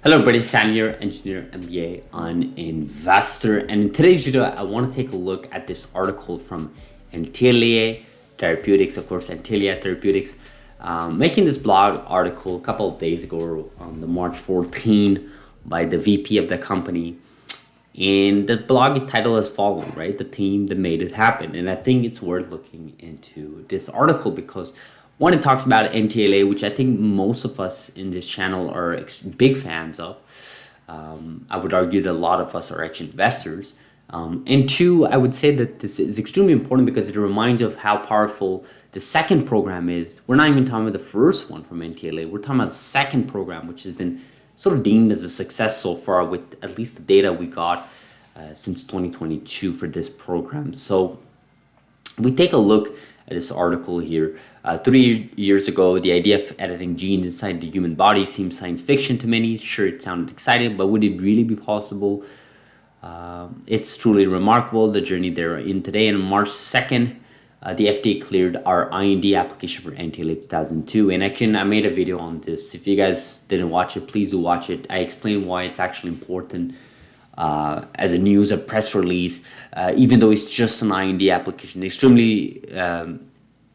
Hello everybody, Sam here, engineer, MBA, an investor, and in today's video I want to take a look at this article from NTLA Therapeutics, of course NTLA Therapeutics, making this blog article a couple of days ago on the March 14 by the VP of the company, and the blog is titled as following, right? The team that made it happen. And I think it's worth looking into this article because one, it talks about NTLA, which I think most of us in this channel are big fans of. I would argue that a lot of us are actually investors. And two, I would say that this is extremely important because it reminds you of how powerful the second program is. We're not even talking about the first one from NTLA. We're talking about the second program, which has been sort of deemed as a success so far with at least the data we got since 2022 for this program. So we take a look at this article here. 3 years ago, the idea of editing genes inside the human body seemed science fiction to many. Sure, it sounded exciting, but would it really be possible? It's truly remarkable, the journey they're in today. And on March 2nd, the FDA cleared our IND application for NTLA-2002. And actually, I made a video on this. If you guys didn't watch it, please do watch it. I explain why it's actually important as a news, a press release, even though it's just an IND application. Extremely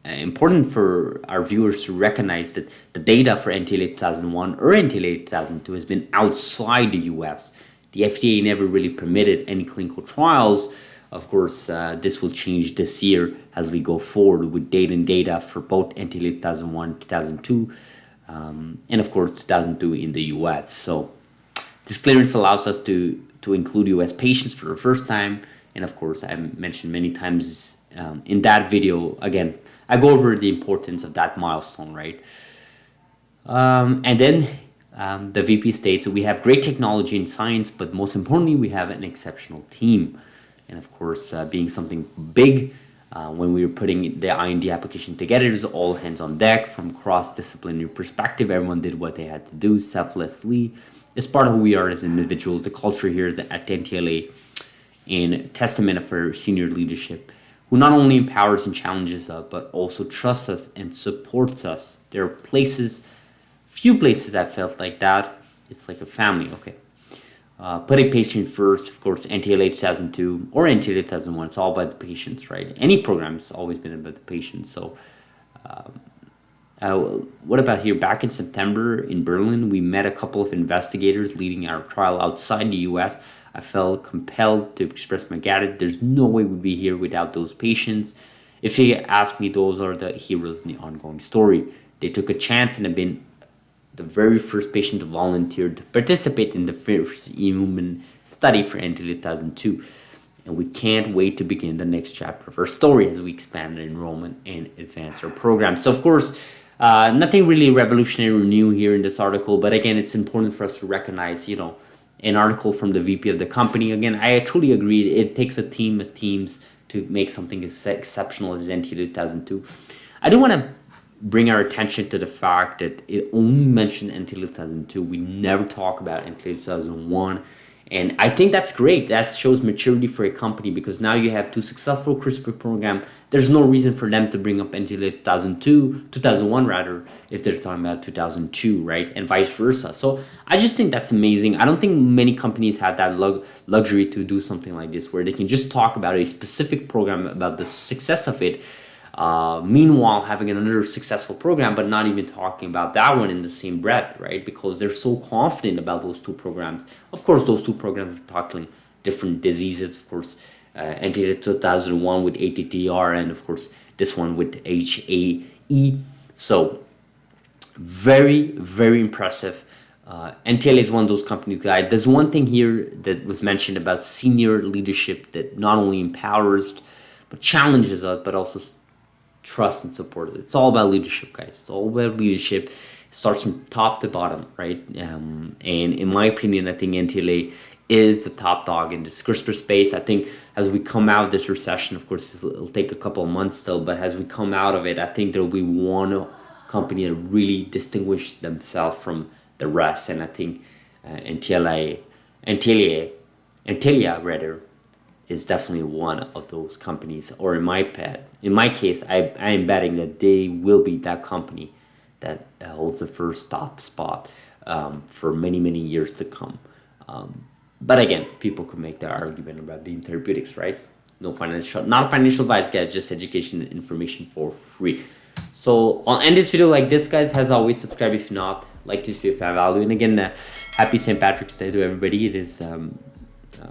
important for our viewers to recognize that the data for NTLA-2001 or NTLA-2002 has been outside the US. The FDA never really permitted any clinical trials. Of course, this will change this year as we go forward with data for both NTLA-2001, 2002, and of course 2002 in the US. So this clearance allows us to include US patients for the first time. And of course, I mentioned many times in that video, again, I go over the importance of that milestone, right? And then the VP states, we have great technology and science, but most importantly, we have an exceptional team. And of course, being something big, when we were putting the IND application together, it was all hands on deck from cross-disciplinary perspective. Everyone did what they had to do selflessly. It's part of who we are as individuals. The culture here is at NTLA, and testament of our senior leadership, who not only empowers and challenges us, but also trusts us and supports us. There are few places I felt like that. It's like a family, okay. Putting patient first, of course, NTLA 2002 or NTLA 2001, it's all about the patients, right? Any program's always been about the patients. So what about here? Back in September in Berlin, we met a couple of investigators leading our trial outside the US. I felt compelled to express my gratitude. There's no way we'd be here without those patients. If you ask me, those are the heroes in the ongoing story. They took a chance and have been the very first patient to volunteer to participate in the first human study for NTLA 2002. And we can't wait to begin the next chapter of our story as we expand enrollment and advance our program. So of course, nothing really revolutionary or new here in this article, but again, it's important for us to recognize, an article from the VP of the company. Again, I truly agree. It takes a team of teams to make something as exceptional as NTLA 2002. I do want to bring our attention to the fact that it only mentioned NTLA 2002. We never talk about NTLA 2001. And I think that's great. That shows maturity for a company because now you have two successful CRISPR program. There's no reason for them to bring up NTLA 2001 rather, if they're talking about 2002, right? And vice versa. So I just think that's amazing. I don't think many companies have that luxury to do something like this where they can just talk about a specific program, about the success of it. Meanwhile, having another successful program, but not even talking about that one in the same breath, right? Because they're so confident about those two programs. Of course, those two programs are tackling different diseases. Of course, NTLA 2001 with ATTR, and of course, this one with HAE. So, very, very impressive. NTLA is one of those companies, guys. There's one thing here that was mentioned about senior leadership that not only empowers, but challenges us, but also trust and support. It's all about leadership, guys. It's all about leadership. It starts from top to bottom, right? And in my opinion, I think NTLA is the top dog in this CRISPR space. I think as we come out of this recession, of course, it'll take a couple of months still, but as we come out of it, I think there will be one company that really distinguished themselves from the rest. And I think NTLA is definitely one of those companies, or in my case, I am betting that they will be that company that holds the first top spot for many, many years to come. But again, people could make their argument about being therapeutics, right? Not financial advice, guys, just education and information for free. So I'll end this video like this, guys. As always, subscribe if not. Like this video if you have value. And again, happy St. Patrick's Day to everybody. It is,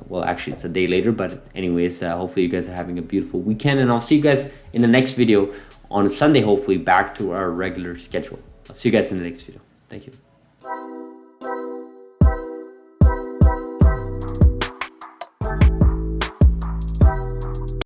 well, actually, it's a day later. But anyways, hopefully you guys are having a beautiful weekend. And I'll see you guys in the next video on Sunday, hopefully back to our regular schedule. I'll see you guys in the next video. Thank you.